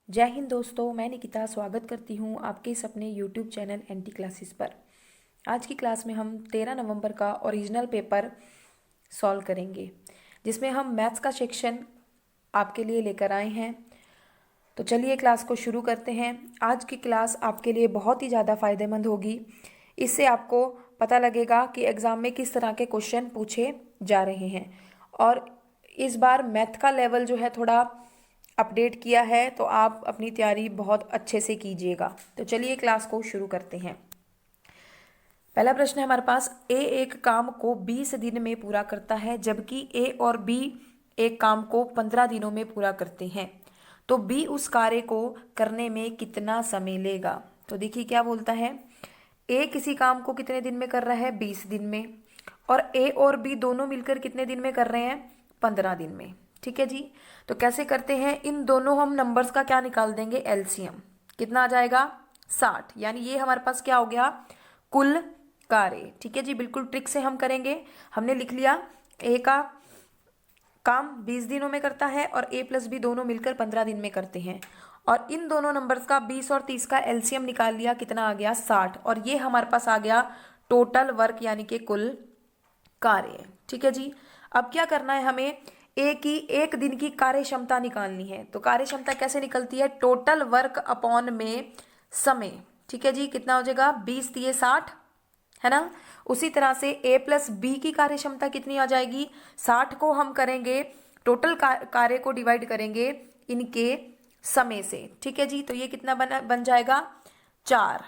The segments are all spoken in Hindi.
जय हिंद दोस्तों, मैं निकिता स्वागत करती हूँ आपके इस अपने YouTube चैनल एनटी क्लासेस पर। आज की क्लास में हम 13 नवंबर का ओरिजिनल पेपर सॉल्व करेंगे, जिसमें हम मैथ्स का सेक्शन आपके लिए लेकर आए हैं। तो चलिए क्लास को शुरू करते हैं। आज की क्लास आपके लिए बहुत ही ज़्यादा फ़ायदेमंद होगी। इससे आपको पता लगेगा कि एग्ज़ाम में किस तरह के क्वेश्चन पूछे जा रहे हैं, और इस बार मैथ का लेवल जो है थोड़ा अपडेट किया है, तो आप अपनी तैयारी बहुत अच्छे से कीजिएगा। तो चलिए क्लास को शुरू करते हैं। पहला प्रश्न है हमारे पास, ए एक काम को 20 दिन में पूरा करता है, जबकि ए और बी एक काम को 15 दिनों में पूरा करते हैं। तो बी उस कार्य को करने में कितना समय लेगा। तो देखिए क्या बोलता है, ए किसी काम को कितने दिन में कर रहा है, 20 दिन में, और ए और बी दोनों मिलकर कितने दिन में कर रहे हैं, 15 दिन में। ठीक है जी। तो कैसे करते हैं, इन दोनों हम नंबर्स का क्या निकाल देंगे, एलसीएम। कितना आ जाएगा, 60। यानी ये हमारे पास क्या हो गया, कुल कार्य। ठीक है जी, बिल्कुल ट्रिक से हम करेंगे। हमने लिख लिया ए का काम 20 दिनों में करता है और ए प्लस बी दोनों मिलकर 15 दिन में करते हैं, और इन दोनों नंबर्स का 20 और 30 का एलसीएम निकाल लिया। कितना आ गया, 60। और ये हमारे पास आ गया टोटल वर्क, यानी कि कुल कार्य। ठीक है जी। अब क्या करना है, हमें ए की एक दिन की कार्य क्षमता निकालनी है। तो कार्य क्षमता कैसे निकलती है, टोटल वर्क अपॉन में समय। ठीक है जी, कितना हो जाएगा, 20 दिए 60, है ना। उसी तरह से ए प्लस बी की कार्य क्षमता कितनी आ जाएगी, 60 को हम करेंगे टोटल कार्य को डिवाइड करेंगे इनके समय से। ठीक है जी। तो ये कितना बन जाएगा, 4।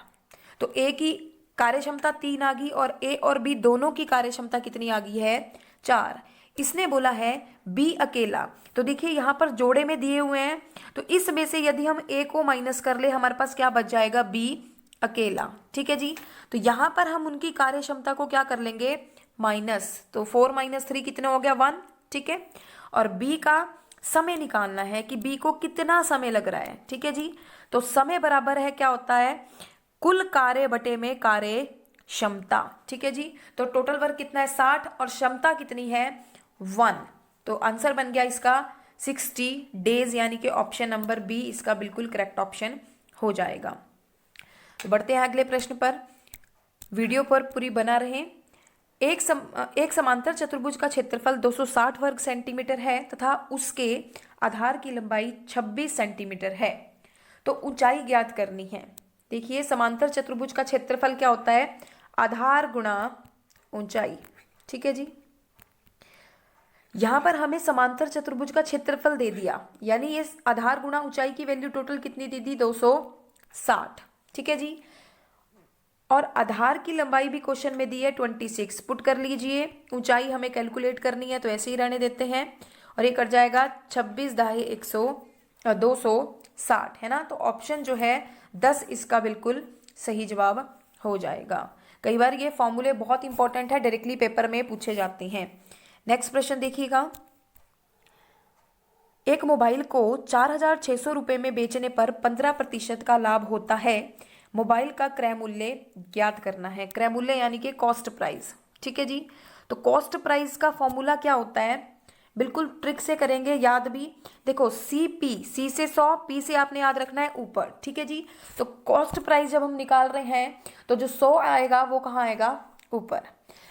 तो ए की कार्य क्षमता 3 आ गई, और ए और बी दोनों की कार्य क्षमता कितनी आ गई है, 4। इसने बोला है बी अकेला। तो देखिए यहां पर जोड़े में दिए हुए हैं, तो इसमें से यदि हम ए को माइनस कर ले, हमारे पास क्या बच जाएगा, बी अकेला। ठीक है जी। तो यहां पर हम उनकी कार्य क्षमता को क्या कर लेंगे, माइनस। तो 4 - 3 कितने हो गया, 1। ठीक है। और बी का समय निकालना है कि बी को कितना समय लग रहा है। ठीक है जी। तो समय बराबर है, क्या होता है, कुल कार्य बटे में कार्य क्षमता। ठीक है जी। तो टोटल वर्क कितना है, 60, और क्षमता कितनी है, 1। तो आंसर बन गया इसका 60 डेज, यानी कि ऑप्शन नंबर बी इसका बिल्कुल करेक्ट ऑप्शन हो जाएगा। तो बढ़ते हैं अगले प्रश्न पर। वीडियो पर पूरी बना रहें। एक समांतर चतुर्भुज का क्षेत्रफल 260 वर्ग सेंटीमीटर है तथा उसके आधार की लंबाई 26 सेंटीमीटर है। तो ऊंचाई ज्ञात करनी है। देखिए समांतर चतुर्भुज का क्षेत्रफल क्या होता है, आधार गुणा ऊंचाई। ठीक है जी। यहां पर हमें समांतर चतुर्भुज का क्षेत्रफल दे दिया, यानी ये आधार गुणा ऊंचाई की वैल्यू टोटल कितनी दे दी, 260। ठीक है जी। और आधार की लंबाई भी क्वेश्चन में दी है 26। पुट कर लीजिए, ऊंचाई हमें कैलकुलेट करनी है तो ऐसे ही रहने देते हैं, और ये कट जाएगा 26 दाहे 260, है ना। तो ऑप्शन जो है 10 इसका बिल्कुल सही जवाब हो जाएगा। कई बार ये फॉर्मूले बहुत इंपॉर्टेंट है, डायरेक्टली पेपर में पूछे जाते हैं। नेक्स्ट प्रश्न देखिएगा, एक मोबाइल को 4,600 रुपये में बेचने पर 15% का लाभ होता है। मोबाइल का क्रय मूल्य ज्ञात करना है। क्रय मूल्य यानी कि कॉस्ट प्राइस। ठीक है जी। तो कॉस्ट प्राइस का फॉर्मूला क्या होता है, बिल्कुल ट्रिक से करेंगे, याद भी। देखो सी से 100, पी से आपने याद रखना है ऊपर। ठीक है जी। तो कॉस्ट प्राइस जब हम निकाल रहे हैं, तो जो 100 आएगा वो कहाँ आएगा, ऊपर।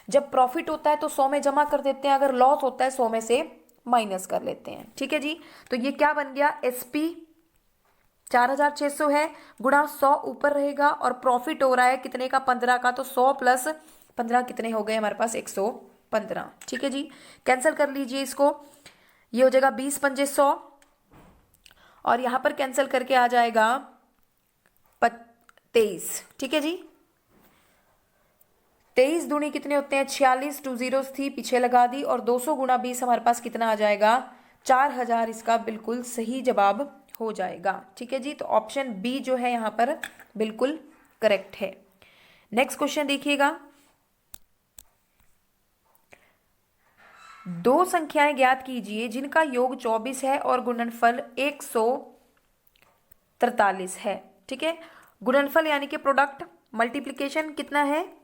जब प्रॉफिट होता है तो 100 में जमा कर देते हैं, अगर लॉस होता है 100 में से माइनस कर लेते हैं। ठीक है जी। तो ये क्या बन गया, एसपी 4,600 है, गुणा 100 ऊपर रहेगा, और प्रॉफिट हो रहा है कितने का, 15 का। तो 100 प्लस 15 कितने हो गए हमारे पास, 115। ठीक है जी। कैंसिल कर लीजिए इसको, ये हो जाएगा 20 पंजे 100, और यहां पर कैंसिल करके आ जाएगा 23। ठीक है जी। 23 दूनी कितने होते हैं, 46। 2 जीरोस थी पीछे लगा दी, और 200 गुणा 20 हमारे पास कितना आ जाएगा, 4,000 इसका बिल्कुल सही जवाब हो जाएगा। ठीक है जी। तो ऑप्शन बी जो है यहां पर बिल्कुल करेक्ट है। नेक्स्ट क्वेश्चन देखिएगा, दो संख्याएं ज्ञात कीजिए जिनका योग 24 है और गुणनफल 143 है। ठीक है। गुणनफल यानी कि प्रोडक्ट, मल्टीप्लीकेशन कितना है,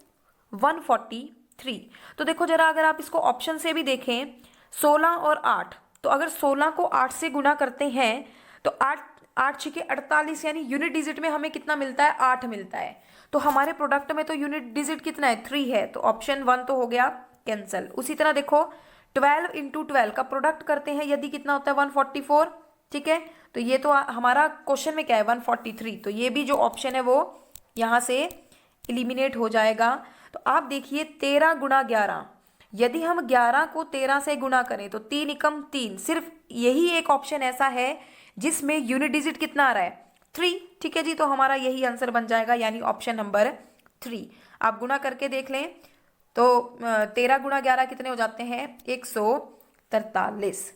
143। तो देखो जरा, अगर आप इसको ऑप्शन से भी देखें, 16 और 8, तो अगर 16 को 8 से गुणा करते हैं तो 8 8 6 48, यानी यूनिट डिजिट में हमें कितना मिलता है, 8 मिलता है। तो हमारे प्रोडक्ट में तो यूनिट डिजिट कितना है, 3 है, तो ऑप्शन 1 तो हो गया कैंसिल। उसी तरह देखो 12 इंटू 12 का प्रोडक्ट करते हैं यदि, कितना होता है 144, ठीक है। तो ये तो हमारा क्वेश्चन में क्या है 143, तो ये भी जो ऑप्शन है वो यहाँ से एलिमिनेट हो जाएगा। तो आप देखिए 13 गुणा 11, यदि हम 11 को 13 से गुणा करें तो 3 एकम 3, सिर्फ यही एक ऑप्शन ऐसा है जिसमें यूनिट डिजिट कितना आ रहा है 3, ठीक है जी। तो हमारा यही आंसर बन जाएगा, यानी ऑप्शन नंबर 3। आप गुणा करके देख लें तो 13 गुणा 11 कितने हो जाते हैं, 143।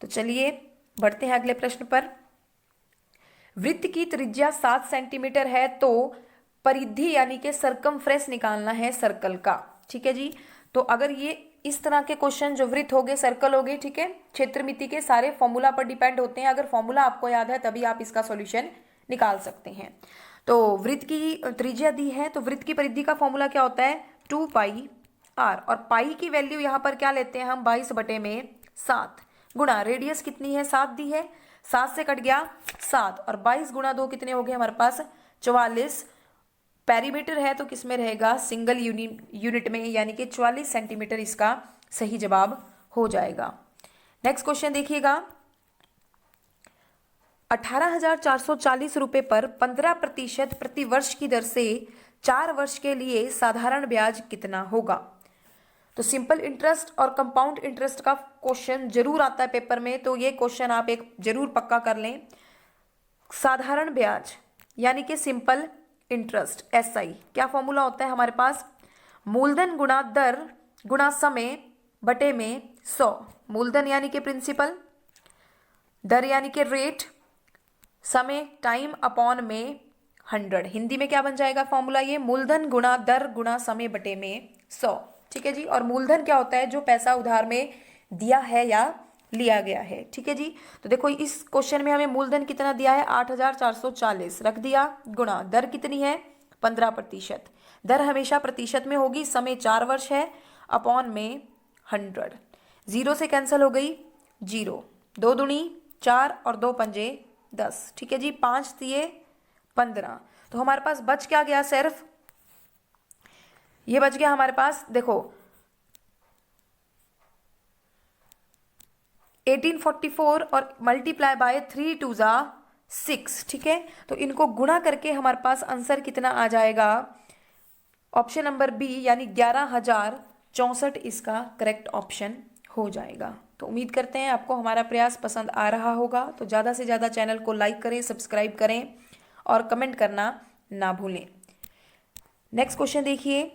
तो चलिए बढ़ते हैं अगले प्रश्न पर। वृत्त की त्रिज्या 7 सेंटीमीटर है, तो परिधि यानी कि सरकमफ्रेंस निकालना है सर्कल का, ठीक है जी। तो अगर ये इस तरह के क्वेश्चन जो वृत्त हो गए, सर्कल हो गए, ठीक है, क्षेत्रमिति के सारे फॉर्मूला पर डिपेंड होते हैं। अगर फॉर्मूला आपको याद है तभी आप इसका सॉल्यूशन निकाल सकते हैं। तो वृत्त की त्रिज्या दी है, तो वृत्त की परिधि का फॉर्मूला क्या होता है, 2 पाई r, और पाई की वैल्यू यहाँ पर क्या लेते हैं हम, 22/7 गुणा रेडियस कितनी है 7 दी है, 7 से कट गया 7, और 22 गुणा 2 कितने हो गए हमारे पास 44। पेरीमीटर है तो किस में रहेगा, सिंगल यूनिट में, यानी कि 44 सेंटीमीटर इसका सही जवाब हो जाएगा। नेक्स्ट क्वेश्चन देखिएगा, 18,440 रुपए पर 15% प्रति वर्ष की दर से 4 वर्ष के लिए साधारण ब्याज कितना होगा। तो सिंपल इंटरेस्ट और कंपाउंड इंटरेस्ट का क्वेश्चन जरूर आता है पेपर में, तो ये क्वेश्चन आप एक जरूर पक्का कर लें। साधारण ब्याज यानी कि सिंपल इंटरेस्ट, SI, क्या फॉर्मूला होता है हमारे पास, मूलधन गुणा दर गुणा समय बटे में 100। मूलधन यानी कि प्रिंसिपल, दर यानी कि रेट, समय टाइम अपॉन में 100। हिंदी में क्या बन जाएगा फॉर्मूला, ये मूलधन गुणा दर गुणा समय बटे में 100, ठीक है जी। और मूलधन क्या होता है, जो पैसा उधार में दिया है या लिया गया है, ठीक है जी। तो देखो इस क्वेश्चन में हमें मूलधन कितना दिया है 8,440 रख दिया, गुणा दर कितनी है 15%, दर हमेशा प्रतिशत में होगी, समय 4 वर्ष है, अपॉन में 100, 0 से कैंसिल हो गई 0, 2 दूनी 4 और 2 पंजे 10, ठीक है जी, 5 दिए 15। तो हमारे पास बच क्या गया, सिर्फ ये बच गया हमारे पास, देखो 1844 और मल्टीप्लाई बाय 3 2 जा 6, ठीक है। तो इनको गुणा करके हमारे पास आंसर कितना आ जाएगा, ऑप्शन नंबर बी, यानी 11,064 इसका करेक्ट ऑप्शन हो जाएगा। तो उम्मीद करते हैं आपको हमारा प्रयास पसंद आ रहा होगा। तो ज़्यादा से ज़्यादा चैनल को लाइक करें, सब्सक्राइब करें और कमेंट करना ना भूलें। नेक्स्ट क्वेश्चन देखिए,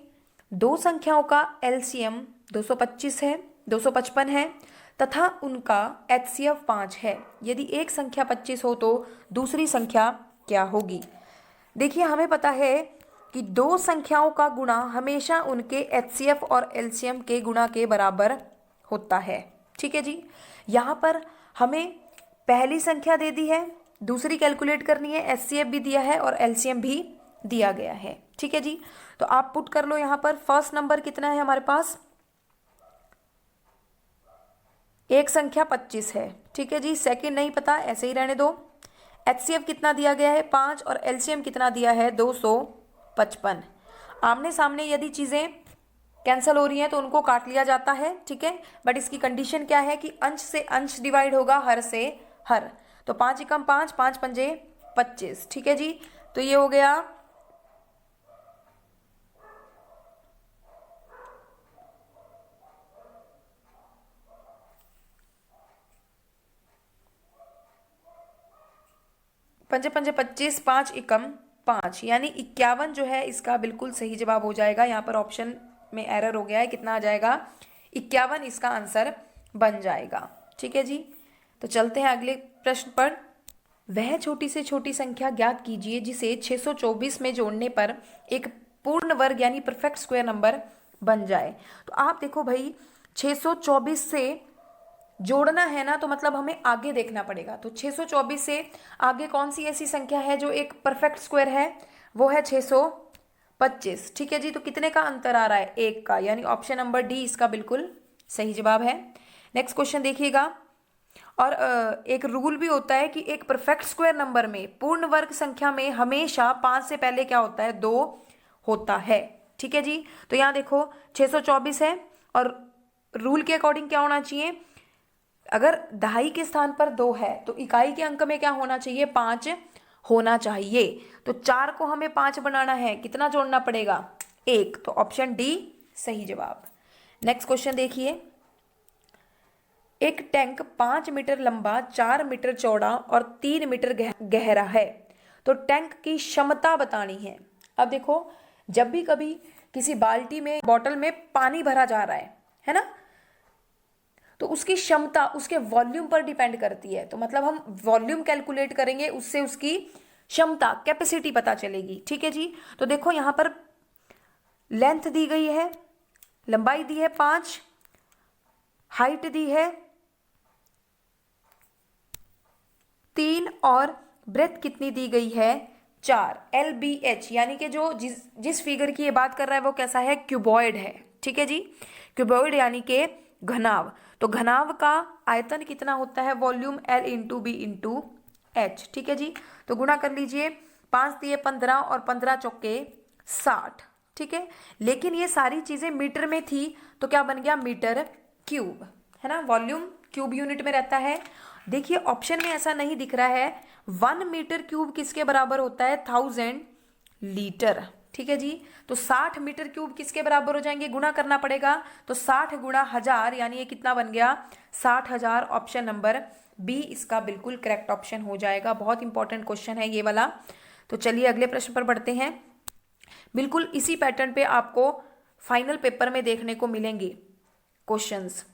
दो संख्याओं का LCM 225 है, 255 है तथा उनका HCF 5 है। यदि एक संख्या 25 हो तो दूसरी संख्या क्या होगी। देखिए हमें पता है कि दो संख्याओं का गुणा हमेशा उनके HCF और LCM के गुणा के बराबर होता है, ठीक है जी। यहाँ पर हमें पहली संख्या दे दी है, दूसरी कैलकुलेट करनी है, HCF भी दिया है और LCM भी दिया गया है, ठीक है जी। तो आप पुट कर लो यहाँ पर, फर्स्ट नंबर कितना है हमारे पास, एक संख्या 25 है, ठीक है जी। सेकंड नहीं पता, ऐसे ही रहने दो। HCF कितना दिया गया है 5 और LCM कितना दिया है 255। आमने सामने यदि चीज़ें कैंसिल हो रही हैं तो उनको काट लिया जाता है, ठीक है। बट इसकी कंडीशन क्या है कि अंश से अंश डिवाइड होगा, हर से हर। तो 5 एकम 5, 5 पंजे 25, ठीक है जी। तो ये हो गया 5 पंजे 25, 5 एकम 5, यानी 51 जो है इसका बिल्कुल सही जवाब हो जाएगा। यहाँ पर ऑप्शन में एरर हो गया है, कितना आ जाएगा 51 इसका आंसर बन जाएगा, ठीक है जी। तो चलते हैं अगले प्रश्न पर। वह छोटी से छोटी संख्या ज्ञात कीजिए जिसे 624 में जोड़ने पर एक पूर्ण वर्ग यानी परफेक्ट स्क्वायर नंबर बन जाए। तो आप देखो भाई 624 से जोड़ना है ना, तो मतलब हमें आगे देखना पड़ेगा। तो 624 से आगे कौन सी ऐसी संख्या है जो एक परफेक्ट स्क्वायर है, वो है 625, ठीक है जी। तो कितने का अंतर आ रहा है, एक का, यानी ऑप्शन नंबर डी इसका बिल्कुल सही जवाब है। नेक्स्ट क्वेश्चन देखिएगा, और एक रूल भी होता है कि एक परफेक्ट स्क्वायर नंबर में, पूर्ण वर्ग संख्या में हमेशा 5 से पहले क्या होता है, 2 होता है। ठीक है जी। तो यहाँ देखो 624 है और रूल के अकॉर्डिंग क्या होना चाहिए, अगर दहाई के स्थान पर 2 है तो इकाई के अंक में क्या होना चाहिए, 5 होना चाहिए। तो 4 को हमें 5 बनाना है, कितना जोड़ना पड़ेगा, 1। तो ऑप्शन डी सही जवाब। नेक्स्ट क्वेश्चन देखिए, एक टैंक 5 मीटर लंबा, 4 मीटर चौड़ा और 3 मीटर गहरा है, तो टैंक की क्षमता बतानी है। अब देखो, जब भी कभी किसी बाल्टी में, बॉटल में पानी भरा जा रहा है ना, तो उसकी क्षमता उसके वॉल्यूम पर डिपेंड करती है। तो मतलब हम वॉल्यूम कैलकुलेट करेंगे, उससे उसकी क्षमता, कैपेसिटी पता चलेगी। ठीक है जी। तो देखो यहां पर लेंथ दी गई है, लंबाई दी है 5, हाइट दी है 3 और ब्रेथ कितनी दी गई है, 4। LBH यानी कि जो जिस फिगर की ये बात कर रहा है वो कैसा है, क्यूबॉइड है। ठीक है जी। क्यूबॉइड यानी कि घनाव। तो घनाव का आयतन कितना होता है, volume L into b into h. ठीक है जी। तो गुणा कर लीजिए, 5 दिए 15 और 15 चौके 60। ठीक है। लेकिन ये सारी चीजें मीटर में थी तो क्या बन गया, मीटर क्यूब, है ना। वॉल्यूम क्यूब यूनिट में रहता है। देखिए ऑप्शन में ऐसा नहीं दिख रहा है, 1 मीटर क्यूब किसके बराबर होता है, 1000 लीटर। ठीक है जी। तो 60 मीटर क्यूब किसके बराबर हो जाएंगे, गुणा करना पड़ेगा। तो 60 गुणा 1000 यानी ये कितना बन गया, 60,000। ऑप्शन नंबर बी इसका बिल्कुल करेक्ट ऑप्शन हो जाएगा। बहुत इंपॉर्टेंट क्वेश्चन है ये वाला। तो चलिए अगले प्रश्न पर बढ़ते हैं। बिल्कुल इसी पैटर्न पे आपको फाइनल पेपर में देखने को मिलेंगे क्वेश्चंस।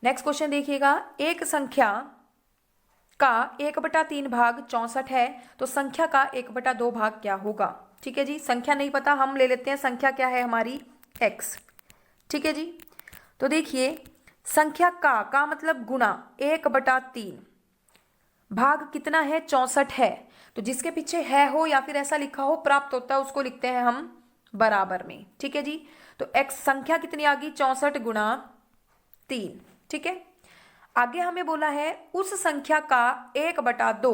नेक्स्ट क्वेश्चन देखिएगा, एक संख्या का 1/3 भाग 64 है, तो संख्या का 1/2 भाग क्या होगा। ठीक है जी। संख्या नहीं पता, हम ले लेते हैं संख्या क्या है हमारी, x। ठीक है जी। तो देखिए संख्या का मतलब गुणा 1/3, भाग कितना है, 64 है। तो जिसके पीछे है हो या फिर ऐसा लिखा हो प्राप्त होता है, उसको लिखते हैं हम बराबर में। ठीक है जी। तो x संख्या कितनी आ गई, 64 गुणा 3। ठीक है। आगे हमें बोला है उस संख्या का 1/2।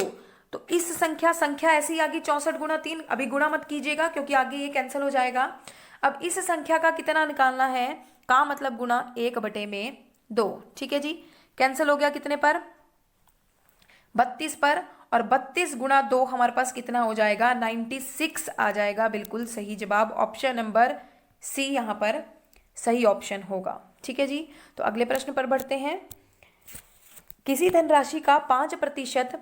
तो इस संख्या ऐसी आ गई 64 गुणा 3। अभी गुणा मत कीजिएगा क्योंकि आगे ये कैंसिल हो जाएगा। अब इस संख्या का कितना निकालना है, का मतलब गुणा 1/2। ठीक है जी। कैंसिल हो गया कितने पर, 32 पर। और 32 गुणा 2 हमारे पास कितना हो जाएगा, 96 आ जाएगा। बिल्कुल सही जवाब, ऑप्शन नंबर सी यहां पर सही ऑप्शन होगा। ठीक है जी। तो अगले प्रश्न पर बढ़ते हैं। किसी धनराशि का 5%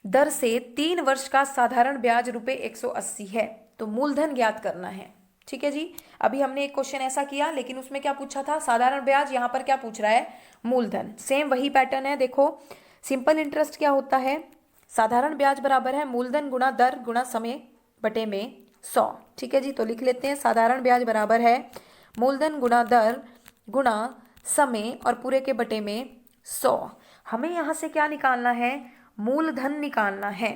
दर से 3 वर्ष का साधारण ब्याज रुपए 180 है, तो मूलधन ज्ञात करना है। ठीक है जी। अभी हमने एक क्वेश्चन ऐसा किया, लेकिन उसमें क्या पूछा था, साधारण ब्याज। यहां पर क्या पूछ रहा है, मूलधन। सेम वही पैटर्न है। देखो सिंपल इंटरेस्ट क्या होता है, साधारण ब्याज बराबर है मूलधन गुणा दर गुणा समय बटे में 100। ठीक है जी। तो लिख लेते हैं, साधारण ब्याज बराबर है मूलधन गुणा दर गुणा समय और पूरे के बटे में 100। हमें यहां से क्या निकालना है, मूलधन निकालना है।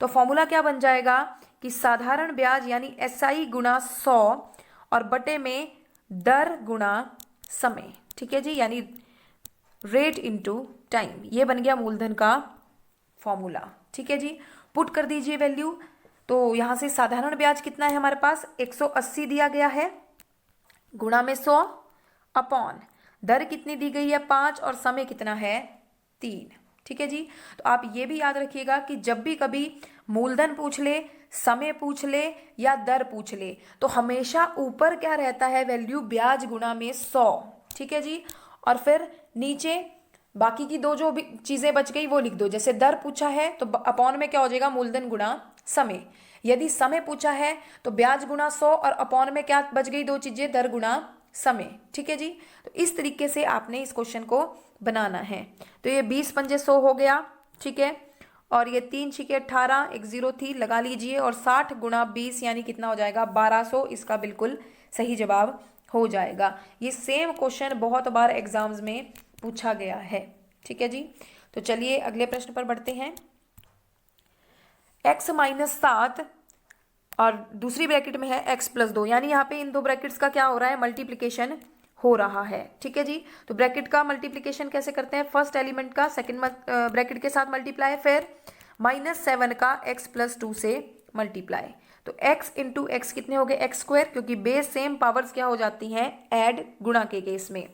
तो फॉर्मूला क्या बन जाएगा कि साधारण ब्याज यानी SI गुणा 100 और बटे में दर गुणा समय। ठीक है जी। यानी रेट इनटू टाइम, ये बन गया मूलधन का फॉर्मूला। ठीक है जी। पुट कर दीजिए वैल्यू। तो यहां से साधारण ब्याज कितना है हमारे पास, 180 दिया गया है, गुणा में 100 अपॉन दर कितनी दी गई है 5 और समय कितना है 3। ठीक है जी। तो आप ये भी याद रखिएगा कि जब भी कभी मूलधन पूछ ले, समय पूछ ले या दर पूछ ले, तो हमेशा ऊपर क्या रहता है, वैल्यू ब्याज गुणा में 100। ठीक है जी। और फिर नीचे बाकी की दो जो भी चीजें बच गई वो लिख दो। जैसे दर पूछा है तो अपॉन में क्या हो जाएगा, मूलधन गुणा समय। यदि समय पूछा है तो ब्याज गुणा 100 और अपॉन में क्या बच गई, दो चीजें, दर गुणा समय। ठीक है जी। तो इस तरीके से आपने इस क्वेश्चन को बनाना है। तो ये 20 पंजे 100 हो गया। ठीक है। और ये 3 छिके 18, एक 0 थी, लगा लीजिए। और 60 गुणा 20 यानी कितना हो जाएगा, 1200। इसका बिल्कुल सही जवाब हो जाएगा। ये सेम क्वेश्चन बहुत बार एग्जाम्स में पूछा गया है। ठीक है जी। तो चलिए अगले प्रश्न पर बढ़ते हैं। x - 7 और दूसरी ब्रैकेट में है x + 2, यानी यहाँ पे इन दो ब्रैकेट्स का क्या हो रहा है, मल्टीप्लीकेशन हो रहा है। ठीक है जी, तो ब्रैकेट का मल्टीप्लिकेशन कैसे करते हैं, फर्स्ट एलिमेंट का सेकंड ब्रैकेट के साथ मल्टीप्लाई, फिर -7 का x+2 से मल्टीप्लाई। तो x इंटू एक्स कितने हो गए, एक्स स्क्वायर, क्योंकि बेस सेम, पावर्स क्या हो जाती हैं ऐड, गुणा के केस में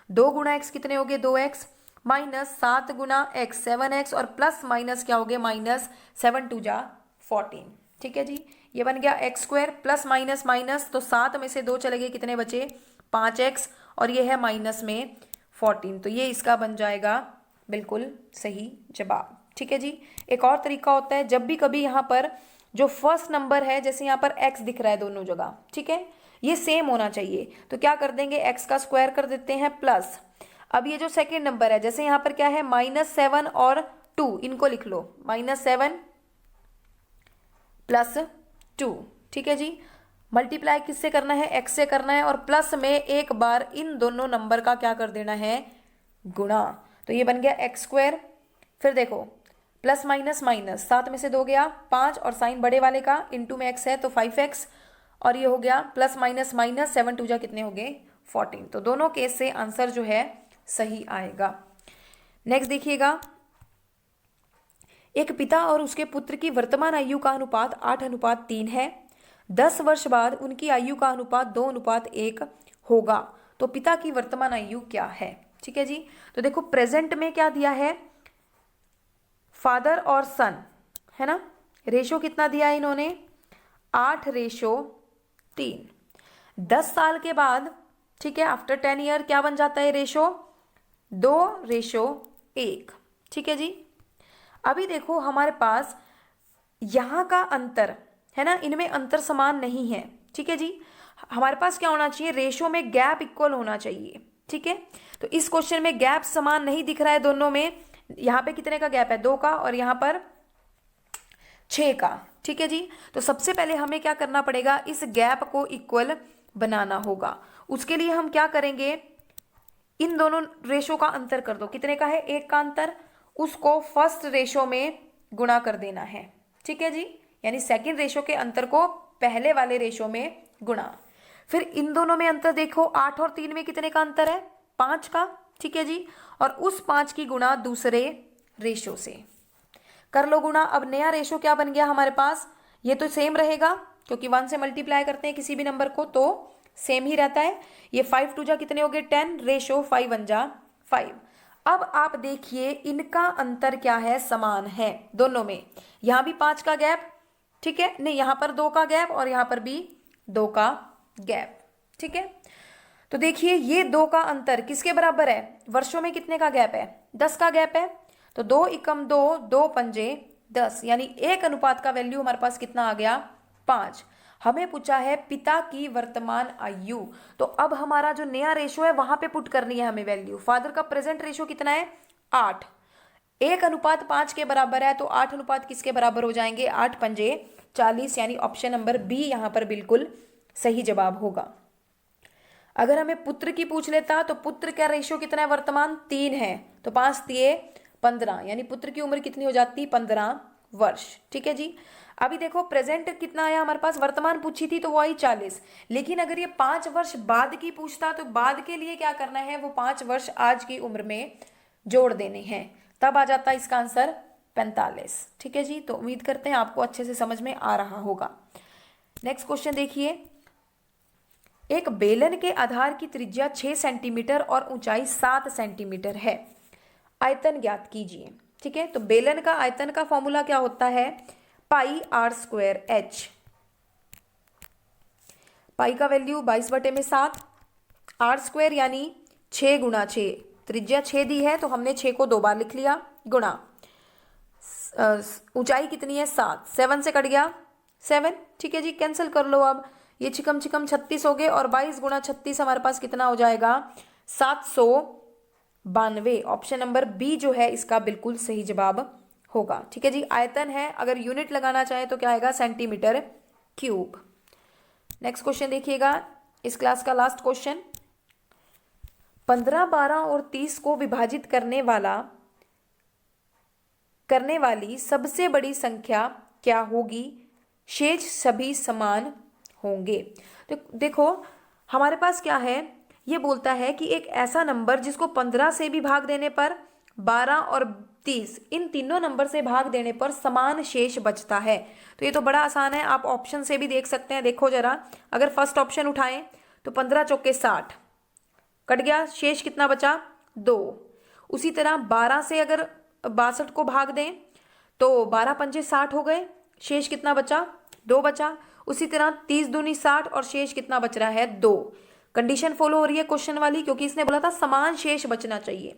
2 गुणा x कितने हो गए 2x, -7 गुणा x 7x, और प्लस माइनस क्या हो गए -7 2 जा 14। ठीक है जी, ये बन गया x square, plus minus minus, तो 7 में से 2 चले गए, कितने बचे 5x, और ये है माइनस में 14, तो ये इसका बन जाएगा बिल्कुल सही जवाब। ठीक है जी, एक और तरीका होता है, जब भी कभी यहाँ पर जो फर्स्ट नंबर है, जैसे यहाँ पर x दिख रहा है दोनों जगह, ठीक है, ये सेम होना चाहिए, तो क्या कर देंगे x का स्क्वायर कर देते हैं प्लस, अब ये जो सेकेंड नंबर है, जैसे यहाँ पर क्या है -7 और 2, इनको लिख लो, -7 + 2। ठीक है जी, मल्टीप्लाई किससे करना है, x से करना है, और प्लस में एक बार इन दोनों नंबर का क्या कर देना है, गुणा, तो ये बन गया एक्स स्क्वायर। फिर देखो प्लस माइनस माइनस, 7 में से 2 गया 5, और साइन बड़े वाले का इंटू में x है तो 5x, और ये हो गया प्लस माइनस माइनस, 7 2 जा कितने हो गए 14। तो दोनों केस से आंसर जो है सही आएगा। नेक्स्ट देखिएगा, एक पिता और उसके पुत्र की वर्तमान आयु का अनुपात 8:3 है। 10 वर्ष बाद उनकी आयु का अनुपात 2:1 होगा, तो पिता की वर्तमान आयु क्या है। ठीक है जी, तो देखो प्रेजेंट में क्या दिया है, फादर और सन, है ना, रेशो कितना दिया है इन्होंने 8:3। 10 साल के बाद, ठीक है, आफ्टर 10 ईयर क्या बन जाता है रेशो 2:1। ठीक है जी, अभी देखो हमारे पास यहाँ का अंतर है ना, इनमें अंतर समान नहीं है। ठीक है जी, हमारे पास क्या होना चाहिए, रेशो में गैप इक्वल होना चाहिए। ठीक है, तो इस क्वेश्चन में गैप समान नहीं दिख रहा है दोनों में, यहाँ पे कितने का गैप है 2 का, और यहाँ पर 6 का। ठीक है जी, तो सबसे पहले हमें क्या करना पड़ेगा, इस गैप को इक्वल बनाना होगा। उसके लिए हम क्या करेंगे, इन दोनों रेशो का अंतर कर दो, कितने का है 1 का अंतर, उसको फर्स्ट रेशो में गुणा कर देना है। ठीक है जी, यानी सेकंड रेशो के अंतर को पहले वाले रेशो में गुणा। फिर इन दोनों में अंतर देखो, 8 और 3 में कितने का अंतर है 5 का। ठीक है जी, और उस 5 की गुणा दूसरे रेशो से कर लो गुणा। अब नया रेशो क्या बन गया हमारे पास, ये तो सेम रहेगा क्योंकि 1 से मल्टीप्लाई करते हैं किसी भी नंबर को तो सेम ही रहता है। ये 5 2 जा कितने हो गए 10, रेशो 5 1 जा 5। अब आप देखिए इनका अंतर क्या है, समान है दोनों में, यहां भी 5 का गैप, ठीक है, नहीं यहां पर 2 का गैप और यहां पर भी 2 का गैप। ठीक है, तो देखिए ये 2 का अंतर किसके बराबर है, वर्षों में कितने का गैप है 10 का गैप है, तो 2 एकम 2, 2 पंजे 10, यानी 1 अनुपात का वैल्यू हमारे पास कितना आ गया 5। हमें पूछा है पिता की वर्तमान आयु, तो अब हमारा जो नया रेशो है वहां पे पुट करनी है हमें वैल्यू। फादर का प्रेजेंट रेशो कितना है 8, 1:5 के बराबर है, तो 8 अनुपात किसके बराबर हो जाएंगे 8 पंजे 40, यानी ऑप्शन नंबर बी यहां पर बिल्कुल सही जवाब होगा। अगर हमें पुत्र की पूछ लेता तो पुत्र का रेशो कितना है वर्तमान 3 है, तो 5 3 15, यानी पुत्र की उम्र कितनी हो जाती 15 वर्ष। ठीक है जी, अभी देखो प्रेजेंट कितना आया हमारे पास, वर्तमान पूछी थी तो वो आई 40, लेकिन अगर ये 5 वर्ष बाद की पूछता तो बाद के लिए क्या करना है, वो 5 वर्ष आज की उम्र में जोड़ देने हैं, तब आ जाता इसका आंसर 45। ठीक है जी, तो उम्मीद करते हैं आपको अच्छे से समझ में आ रहा होगा। नेक्स्ट क्वेश्चन देखिए, एक बेलन के आधार की त्रिज्या 6 सेंटीमीटर और ऊंचाई 7 सेंटीमीटर है, आयतन ज्ञात कीजिए। ठीक है, तो बेलन का आयतन का फॉर्मूला क्या होता है πr²h, पाई का वैल्यू 22/7, r² यानी 6 × 6, त्रिज्या 6 दी है तो हमने 6 को 2 बार लिख लिया, गुणा ऊंचाई कितनी है 7, 7 से कट गया 7। ठीक है जी, कैंसिल कर लो, अब ये चिकम चिकम 36 हो गए, और 22 × 36 हमारे पास कितना हो जाएगा 792। ऑप्शन नंबर बी जो है इसका बिल्कुल सही जवाब होगा। ठीक है जी, आयतन है, अगर यूनिट लगाना चाहे तो क्या आएगा सेंटीमीटर क्यूब। नेक्स्ट क्वेश्चन देखिएगा, इस क्लास का लास्ट क्वेश्चन, 15 12 और 30 को विभाजित करने वाली सबसे बड़ी संख्या क्या होगी, शेष सभी समान होंगे। तो देखो हमारे पास क्या है, ये बोलता है कि एक ऐसा नंबर जिसको 15 से भी भाग देने पर, 12 और 30 इन तीनों नंबर से भाग देने पर समान शेष बचता है। तो ये तो बड़ा आसान है, आप ऑप्शन से भी देख सकते हैं। देखो जरा, अगर फर्स्ट ऑप्शन उठाएं तो 15 चौके 60 कट गया, शेष कितना बचा 2। उसी तरह 12 से अगर 62 को भाग दें तो 12 पंजे 60 हो गए, शेष कितना बचा 2 बचा। उसी तरह 30 दूनी 60 और शेष कितना बच रहा है 2। कंडीशन फॉलो हो रही है क्वेश्चन वाली, क्योंकि इसने बोला था समान शेष बचना चाहिए।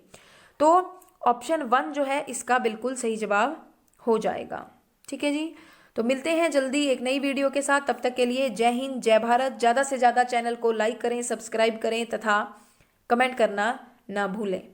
तो ऑप्शन 1 जो है इसका बिल्कुल सही जवाब हो जाएगा। ठीक है जी, तो मिलते हैं जल्दी एक नई वीडियो के साथ। तब तक के लिए जय हिंद, जय भारत। ज़्यादा से ज़्यादा चैनल को लाइक करें, सब्सक्राइब करें तथा कमेंट करना ना भूलें।